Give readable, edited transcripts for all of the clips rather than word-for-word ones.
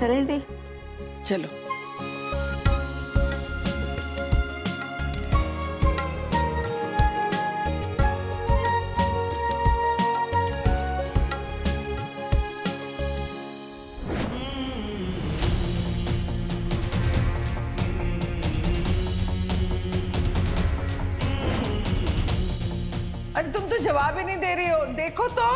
चलें दी? चलो। अरे तुम तो जवाब ही नहीं दे रही हो, देखो तो।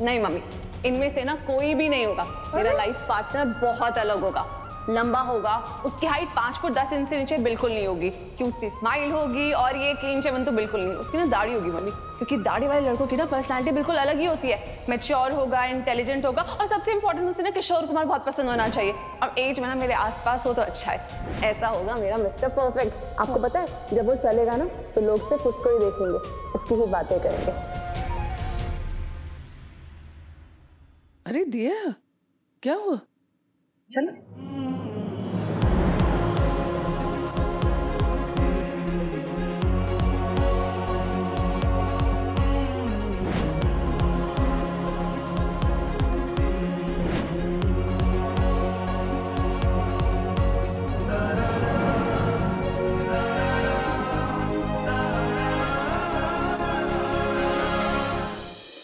नहीं मम्मी, इनमें से ना कोई भी नहीं होगा। मेरा लाइफ पार्टनर बहुत अलग होगा, लंबा होगा, उसकी हाइट 5 फुट 10 इंच से नीचे बिल्कुल नहीं होगी, क्यूट सी स्माइल होगी और ये क्लीन शेवन तो बिल्कुल नहीं। उसकी ना दाढ़ी होगी मम्मी, क्योंकि दाढ़ी वाले लड़कों की ना पर्सनालिटी बिल्कुल अलग ही होती है। मैच्योर होगा, इंटेलिजेंट होगा और सबसे इंपॉर्टेंट उसे ना किशोर कुमार बहुत पसंद होना चाहिए। और एज में ना मेरे आसपास हो तो अच्छा है। ऐसा होगा मेरा मिस्टर परफेक्ट। आपको पता है जब वो चलेगा ना तो लोग सिर्फ उसको ही देखेंगे, उसकी ही बातें करेंगे। अरे दिया, क्या हुआ? चलो।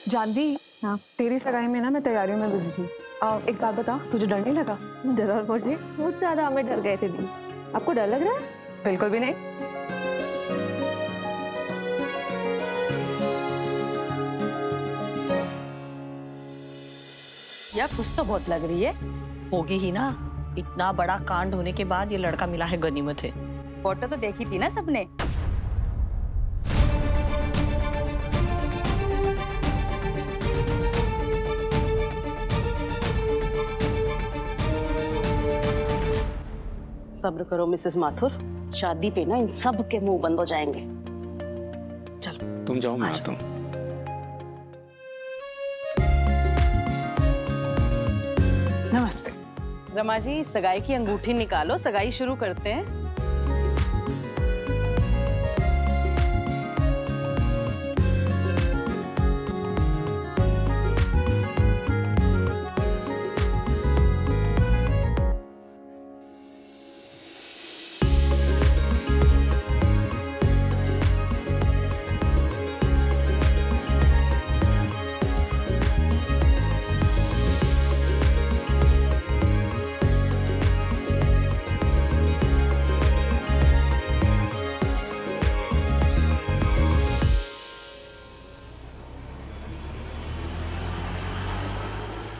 जानवी, हाँ, तेरी सगाई में ना मैं तैयारियों में बिजी थी। एक बात बता, तुझे डर नहीं लगा? डर और मुझे बहुत ज्यादा, हमें डर गए थे दी। आपको डर लग रहा है? बिल्कुल भी नहीं। यार कुछ तो बहुत लग रही है। होगी ही ना, इतना बड़ा कांड होने के बाद ये लड़का मिला है, गनीमत है। फोटो तो देखी थी ना सबने। सब्र करो मिसेस माथुर, शादी पे ना इन सब के मुंह बंद हो जाएंगे। चलो तुम जाओ, मैं आता हूँ। नमस्ते। रमा जी, सगाई की अंगूठी निकालो, सगाई शुरू करते हैं।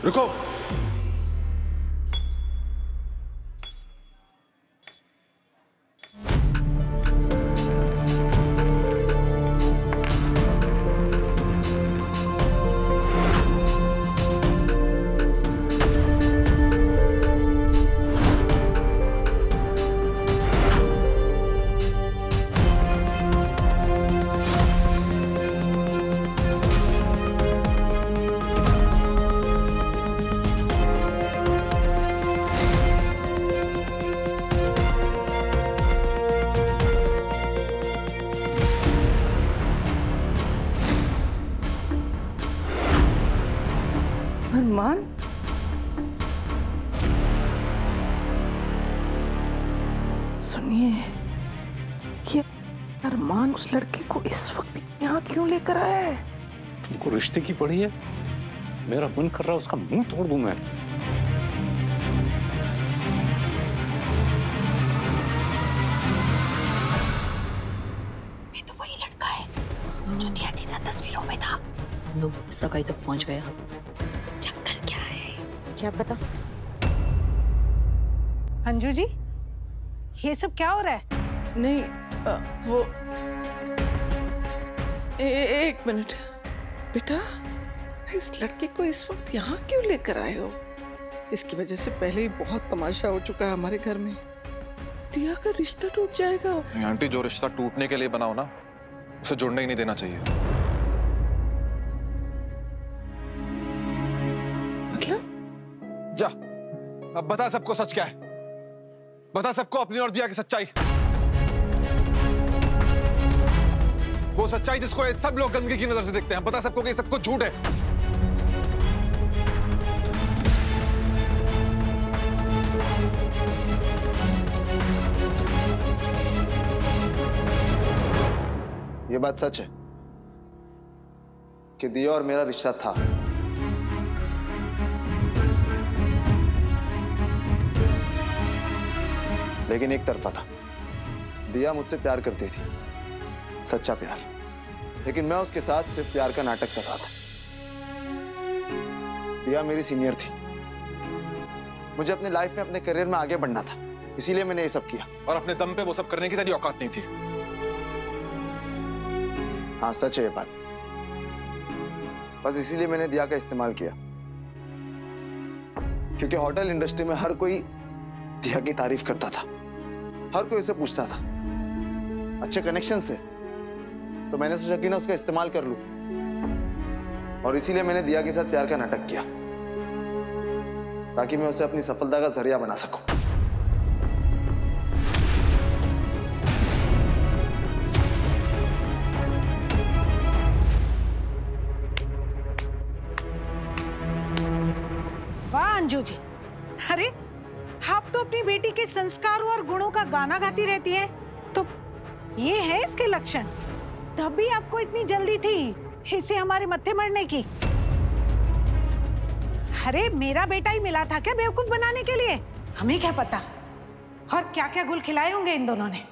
रुको। अरमान, सुनिए, ये अरमान उस लड़के को इस वक्त यहाँ क्यों लेकर आया है? तुमको रिश्ते की पड़ी है? मेरा मन कर रहा है उसका मुंह तोड़ दूं मैं। ये तो वही लड़का है जो दिया के साथ तस्वीरों में था। लो, सगाई तक पहुंच गया। चक्कर क्या है, क्या पता। अंजू जी, ये सब क्या हो रहा है? नहीं, वो एक मिनट बेटा, इस लड़के को इस वक्त यहाँ क्यों लेकर आए हो? इसकी वजह से पहले ही बहुत तमाशा हो चुका है हमारे घर में। दिया का रिश्ता टूट जाएगा। आंटी, जो रिश्ता टूटने के लिए बनाओ ना, उसे जुड़ने ही नहीं देना चाहिए। मतलब? जा, अब बता सबको सच क्या है। बता सबको अपनी और दिया की सच्चाई। वो सच्चाई जिसको ये सब लोग गंदगी की नजर से देखते हैं। बता सबको कि ये सब कुछ झूठ है। ये बात सच है कि दिया और मेरा रिश्ता था, लेकिन एक तरफा था। दिया मुझसे प्यार करती थी, सच्चा प्यार, लेकिन मैं उसके साथ सिर्फ प्यार का नाटक कर रहा था। दिया मेरी सीनियर थी, मुझे अपने लाइफ में अपने करियर में आगे बढ़ना था, इसीलिए मैंने ये सब किया। और अपने दम पे वो सब करने की तेरी औकात नहीं थी। हाँ सच है ये बात, बस इसीलिए मैंने दिया का इस्तेमाल किया, क्योंकि होटल इंडस्ट्री में हर कोई दिया की तारीफ करता था, हर कोई उसे पूछता था, अच्छे कनेक्शंस थे, तो मैंने सोचा कि ना उसका इस्तेमाल कर लूं, और इसीलिए मैंने दिया के साथ प्यार का नाटक किया, ताकि मैं उसे अपनी सफलता का जरिया बना सकूं। वाह अंजू जी, अरे आप तो अपनी बेटी के संस्कारों और गुणों का गाना गाती रहती हैं, तो ये है इसके लक्षण। तभी आपको इतनी जल्दी थी इसे हमारे मत्थे मरने की। अरे मेरा बेटा ही मिला था क्या बेवकूफ बनाने के लिए? हमें क्या पता और क्या क्या गुल खिलाए होंगे इन दोनों ने।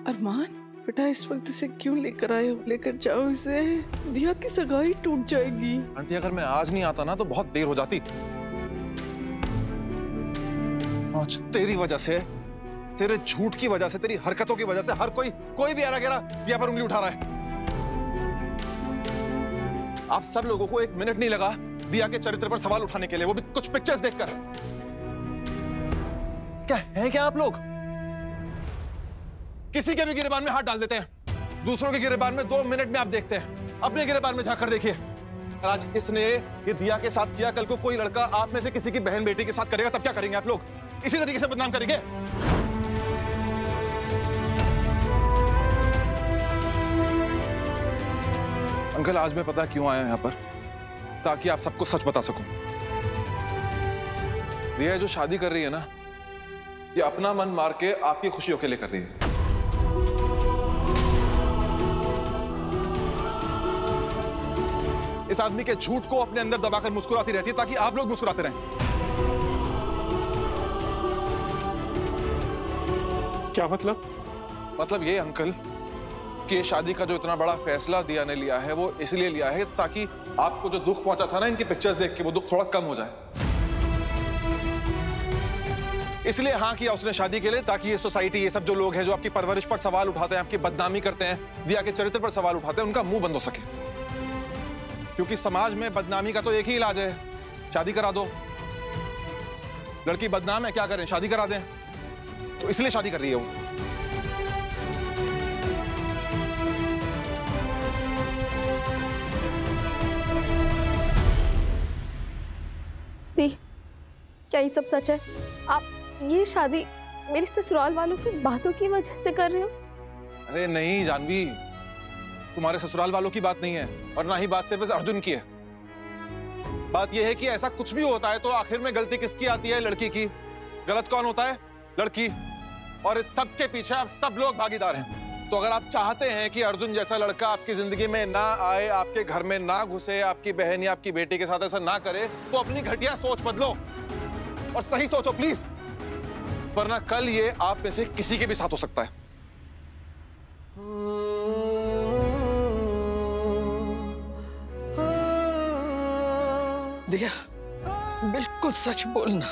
अरमान बेटा, इस वक्त इसे क्यों लेकर आए हो? लेकर जाओ इसे, दिया की सगाई टूट जाएगी। आंटी अगर मैं आज नहीं आता ना तो बहुत देर हो जाती। आज तेरी वजह से, तेरे झूठ की वजह से, तेरी हरकतों की वजह से हर कोई भी आरा गहरा दिया पर उंगली उठा रहा है। आप सब लोगों को एक मिनट नहीं लगा दिया के चरित्र पर सवाल उठाने के लिए, वो भी कुछ पिक्चर्स देखकर। क्या है क्या आप लोग? किसी के भी गिरेबान में हाथ डाल देते हैं, दूसरों के गिरेबान में 2 मिनट में आप देखते हैं, अपने गिरेबान में झांक कर देखिए। आज इसने ये दिया के साथ किया, कल को कोई लड़का आप में से किसी की बहन बेटी के साथ करेगा, तब क्या करेंगे आप लोग? इसी तरीके से बदनाम करेंगे। अंकल आज मैं पता क्यों आया यहाँ पर, ताकि आप सबको सच बता सकूं। दिया जो शादी कर रही है ना, ये अपना मन मार के आपकी खुशियों के लिए कर रही है। इस आदमी के झूठ को अपने अंदर दबाकर मुस्कुराती रहती है ताकि आप लोग मुस्कुराते रहें। क्या मतलब? मतलब ये अंकल कि ये शादी का जो इतना बड़ा फैसला दिया ने लिया है, वो इसलिए लिया है ताकि आपको जो दुख पहुंचा था ना इनकी पिक्चर्स देख के, वो दुख थोड़ा कम हो जाए। इसलिए हाँ किया उसने शादी के लिए, ताकि ये सोसाइटी, ये सब जो लोग हैं जो आपकी परवरिश पर सवाल उठाते हैं, आपकी बदनामी करते हैं, दिया के चरित्र पर सवाल उठाते हैं, उनका मुंह बंद हो सके। क्योंकि समाज में बदनामी का तो एक ही इलाज है, शादी करा दो। लड़की बदनाम है, क्या करें? शादी करा दें। तो इसलिए शादी कर रही है वो। दी, क्या ये सब सच है? आप ये शादी मेरे ससुराल वालों की बातों की वजह से कर रहे हो? अरे नहीं जानवी, तुम्हारे ससुराल वालों की बात नहीं है, और ना ही बात सिर्फ अर्जुन की है। बात यह है कि ऐसा कुछ भी होता है तो आखिर में गलती किसकी आती है? लड़की की। गलत कौन होता है? लड़की। और इस सब के पीछे आप सब लोग भागीदार हैं। तो अगर आप चाहते हैं कि अर्जुन जैसा लड़का आपकी जिंदगी में ना आए, आपके घर में ना घुसे, आपकी बहन या आपकी बेटी के साथ ऐसा ना करे, तो अपनी घटिया सोच बदलो और सही सोचो प्लीज, वरना कल ये आप में से किसी के भी साथ हो सकता है। दिया, बिल्कुल सच बोलना,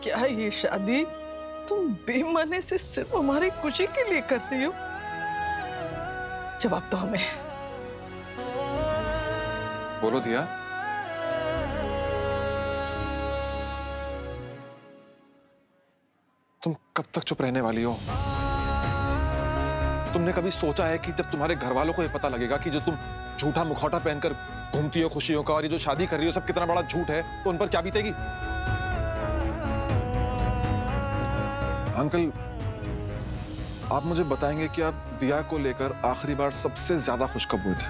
क्या ये शादी तुम बेमने से सिर्फ हमारी खुशी के लिए कर रही हो? जवाब दो हमें। बोलो दिया। तुम कब तक चुप रहने वाली हो? तुमने कभी सोचा है कि जब तुम्हारे घर वालों को ये पता लगेगा कि जो तुम झूठा मुखौटा पहनकर घूमती हो खुशियों का, और ये जो शादी कर रही हो सब कितना बड़ा झूठ है, तो उन पर क्या बीतेगी? अंकल, आप मुझे बताएंगे कि आप दिया को लेकर आखिरी बार सबसे ज्यादा खुश कब हुए थे?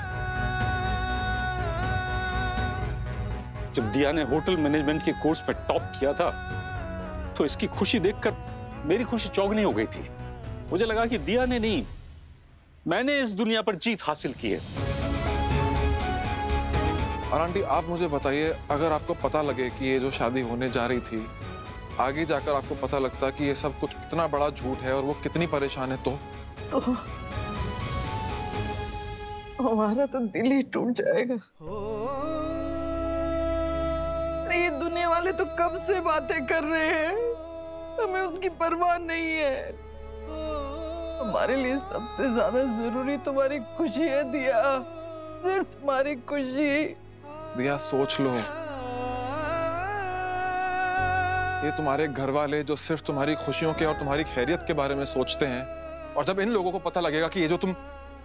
जब दिया ने होटल मैनेजमेंट के कोर्स में टॉप किया था तो इसकी खुशी देखकर मेरी खुशी चौगनी हो गई थी। मुझे लगा कि दिया ने नहीं, मैंने इस दुनिया पर जीत हासिल की है। और आंटी आप मुझे बताइए, अगर आपको पता लगे कि ये जो शादी होने जा रही थी, आगे जाकर आपको पता लगता कि ये सब कुछ कितना बड़ा झूठ है और वो कितनी परेशान है, तो हमारा तो दिल ही टूट जाएगा। ये दुनिया वाले तो कब से बातें कर रहे हैं, हमें उसकी परवाह नहीं है। हमारे लिए सबसे ज्यादा जरूरी तुम्हारी खुशी है दिया, सिर्फ तुम्हारी खुशी। दिया सोच लो, ये तुम्हारे घर वाले जो सिर्फ तुम्हारी खुशियों के और तुम्हारी खैरियत के बारे में सोचते हैं, और जब इन लोगों को पता लगेगा कि ये जो तुम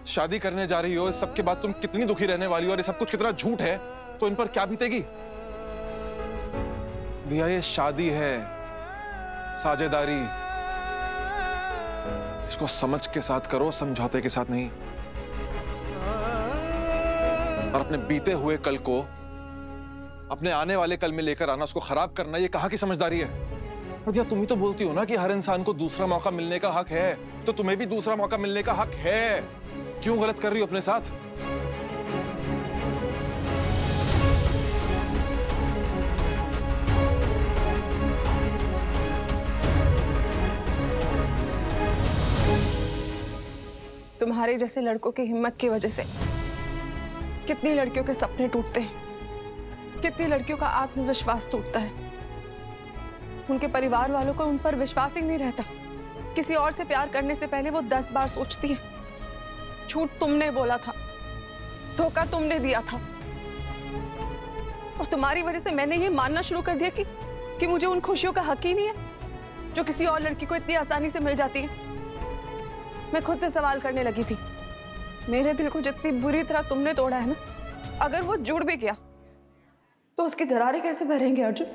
शादी करने जा रही हो, इस सब के बाद तुम कितनी दुखी रहने वाली हो और ये सब कुछ कितना झूठ है, तो इन पर क्या बीतेगी? दिया ये शादी है, साझेदारी, इसको समझ के साथ करो, समझौते के साथ नहीं। और अपने बीते हुए कल को अपने आने वाले कल में लेकर आना, उसको खराब करना, ये कहाँ की समझदारी है? और दिया तुम ही तो बोलती हो ना कि हर इंसान को दूसरा मौका मिलने का हक है, तो तुम्हें भी दूसरा मौका मिलने का हक है। क्यों गलत कर रही हो अपने साथ? तुम्हारे जैसे लड़कों की हिम्मत की वजह से कितनी लड़कियों के सपने टूटते हैं, कितनी लड़कियों का आत्मविश्वास टूटता है। उनके परिवार वालों को उन पर विश्वास ही नहीं रहता। किसी और से प्यार करने से पहले वो 10 बार सोचती है। झूठ तुमने बोला था, धोखा तुमने दिया था, और तुम्हारी वजह से मैंने ये मानना शुरू कर दिया कि मुझे उन खुशियों का हक ही नहीं है जो किसी और लड़की को इतनी आसानी से मिल जाती है। मैं खुद से सवाल करने लगी थी, मेरे दिल को जितनी बुरी तरह तुमने तोड़ा है ना, अगर वो जुड़ भी गया तो उसकी दरारें कैसे भरेंगे अर्जुन?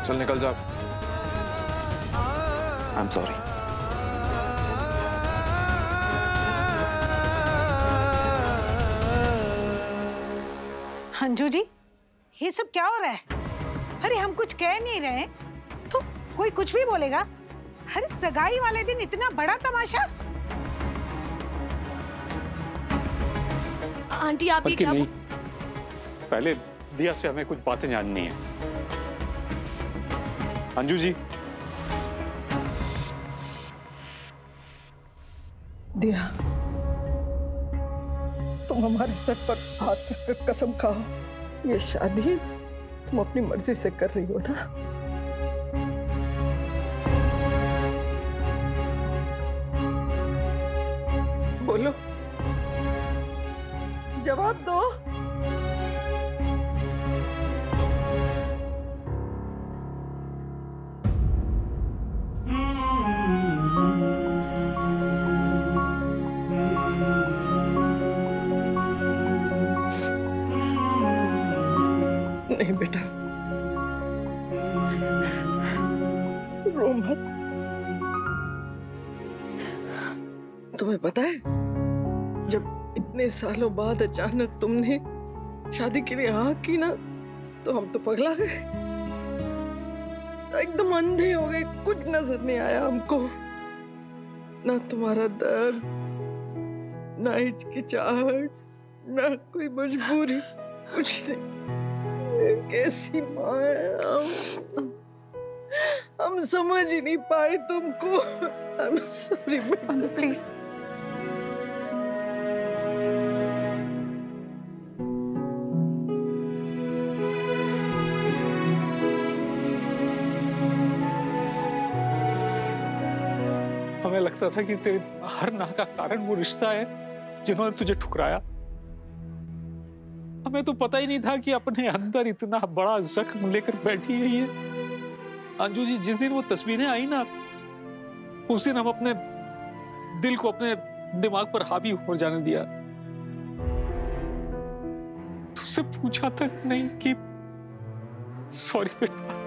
चल निकल जा। I am sorry. Anju ji, ये सब क्या हो रहा है? अरे हम कुछ कह नहीं रहे तो कोई कुछ भी बोलेगा। अरे सगाई वाले दिन इतना बड़ा तमाशा। आंटी आप ही बल्कि क्या नहीं, पहले दिया से हमें कुछ बातें जाननी है। अंजू जी, दिया तुम हमारे सर पर हाथ रखकर कसम खाओ, ये शादी तुम अपनी मर्जी से कर रही हो ना? बोलो, जवाब दो। नहीं बेटा, रो मत। तुम्हें पता है, जब इतने सालों बाद अचानक तुमने शादी के लिए हाँ की ना, तो हम तो पगला गए, एकदम अंधे हो गए। कुछ नजर नहीं आया हमको, ना तुम्हारा दर्द, ना हिचकिचाहट, ना कोई मजबूरी, कुछ नहीं। कैसी माँ है हम समझ ही नहीं पाए तुमको। I'm sorry बेटा, प्लीज। हमें लगता था कि तेरे हर नाह का कारण वो रिश्ता है जिन्होंने तुझे ठुकराया। हमें तो पता ही नहीं था कि अपने अंदर इतना बड़ा जख्म लेकर बैठी है ये। अंजू जी, जिस दिन वो तस्वीरें आई ना, उस दिन हम अपने दिल को अपने दिमाग पर हावी हो जाने दिया। तुझसे पूछा तक नहीं कि सॉरी बेटा।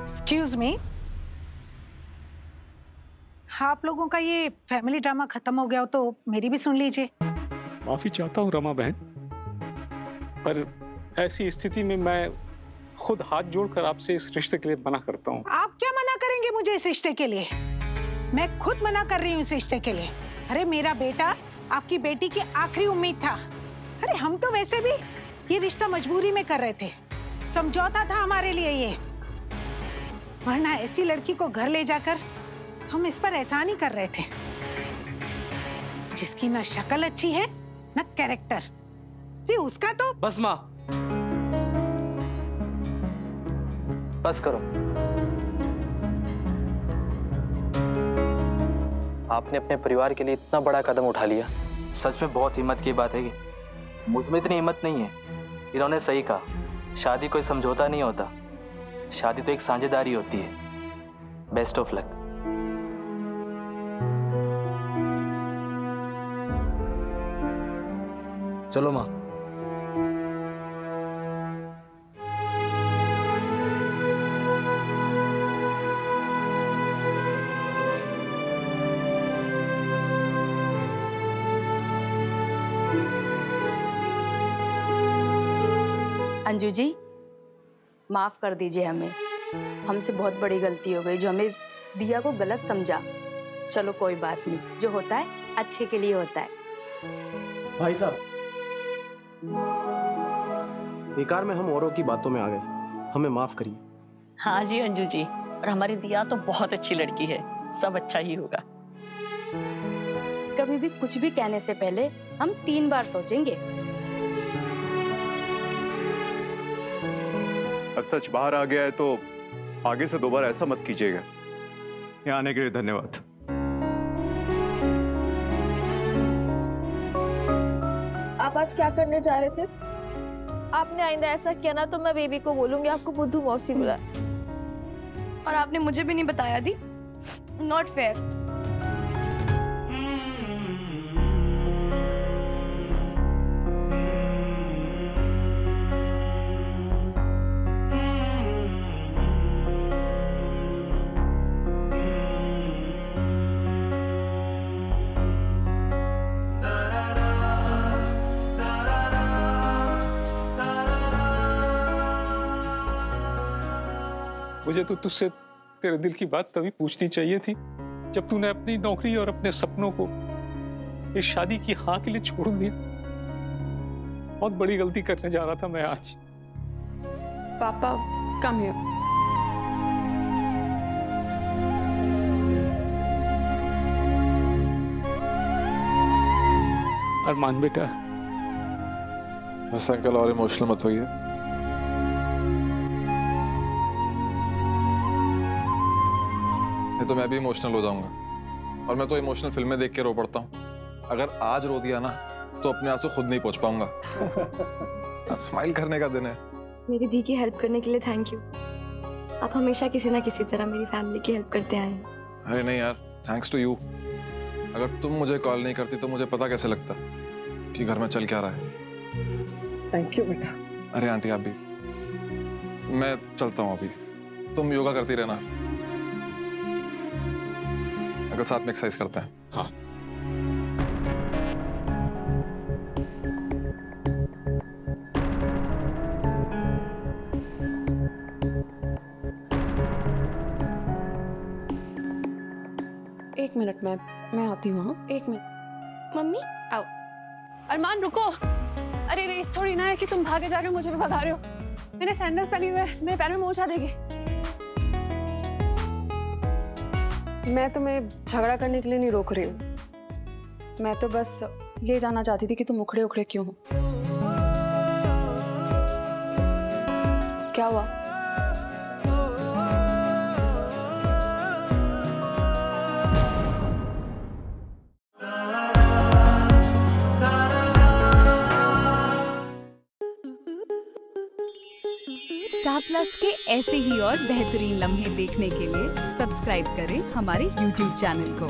एक्सक्यूज मी, आप लोगों का ये फैमिली ड्रामा खत्म हो गया हो तो मेरी भी सुन लीजिए। माफी चाहता हूँ रमा बहन, पर ऐसी स्थिति में मैं खुद हाथ जोड़कर आपसे इस रिश्ते के लिए मना करता हूँ। आप क्या मना करेंगे मुझे इस रिश्ते के लिए? मैं खुद मना कर रही हूँ इस रिश्ते के लिए। अरे मेरा बेटा आपकी बेटी की आखिरी उम्मीद था। अरे हम तो वैसे भी ये रिश्ता मजबूरी में कर रहे थे, समझौता था हमारे लिए ये, वरना ऐसी लड़की को घर ले जाकर हम इस पर एहसान ही कर रहे थे, जिसकी ना शक्ल अच्छी है ना कैरेक्टर। ये उसका तो बस माँ, बस करो। आपने अपने परिवार के लिए इतना बड़ा कदम उठा लिया, सच में बहुत हिम्मत की बात है। मुझ में इतनी हिम्मत नहीं है। इन्होंने सही कहा, शादी कोई समझौता नहीं होता, शादी तो एक साझेदारी होती है। Best of luck. चलो माँ। अंजू जी, माफ कर दीजिए हमें, हमसे बहुत बड़ी गलती हो गई जो हमें दिया को गलत समझा। चलो कोई बात नहीं, जो होता है अच्छे के लिए होता है। भाई साहब, बेकार में हम औरों की बातों में आ गए, हमें माफ करिए। हाँ जी अंजू जी, और हमारी दिया तो बहुत अच्छी लड़की है, सब अच्छा ही होगा। कभी भी कुछ भी कहने से पहले हम 3 बार सोचेंगे। अब सच बाहर आ गया है तो आगे से दोबारा ऐसा मत कीजिएगा। यहाँ आने के लिए धन्यवाद। आप आज क्या करने जा रहे थे? आपने आइंदा ऐसा किया ना तो मैं बेबी को बोलूंगी आपको बुद्धू मौसी बुला। और आपने मुझे भी नहीं बताया दी। Not fair. मुझे तो तुझसे तेरे दिल की बात तभी पूछनी चाहिए थी जब तूने अपनी नौकरी और अपने सपनों को इस शादी की हाँ के लिए छोड़ दिया। बहुत बड़ी गलती करने जा रहा था मैं आज। पापा कम हियर। अरमान बेटा, बस अंकल और इमोशनल मत होइए। तो मैं भी इमोशनल हो जाऊंगा, और मैं तो इमोशनल फिल्में देख के रो पड़ता हूँ। अगर आज रो दिया ना तो अपने आंसू खुद नहीं पहुंच पाऊंगा। आज स्माइल करने का दिन है। मेरी दी की हेल्प करने के लिए थैंक यू। आप हमेशा किसी ना किसी तरह मेरी फैमिली की हेल्प करते आए हैं। अरे नहीं यार, थैंक्स टू यू। अगर तुम मुझे कॉल नहीं करती तो मुझे पता कैसे लगता कि घर में चल क्या रहा है। थैंक यू बेटा। अरे आंटी आप भी। मैं चलता हूँ अभी, तुम योगा करती रहना, अगर साथ में एक्सरसाइज करते हैं। हाँ। एक मिनट मैं आती हूँ। हाँ, एक मिनट। मम्मी आओ। अरमान रुको। अरे रेस थोड़ी ना है कि तुम भागे जा रहे हो मुझे भी भगा रहे हो। मैंने सैंडल्स पहनी हुई है, मेरे पैर में मोच आ देगी। मैं तुम्हें झगड़ा करने के लिए नहीं रोक रही हूँ, मैं तो बस ये जानना चाहती थी कि तुम उखड़े उखड़े क्यों हो। क्या हुआ? स्टार प्लस के ऐसे ही और बेहतरीन लम्हे देखने के लिए सब्सक्राइब करें हमारे YouTube चैनल को।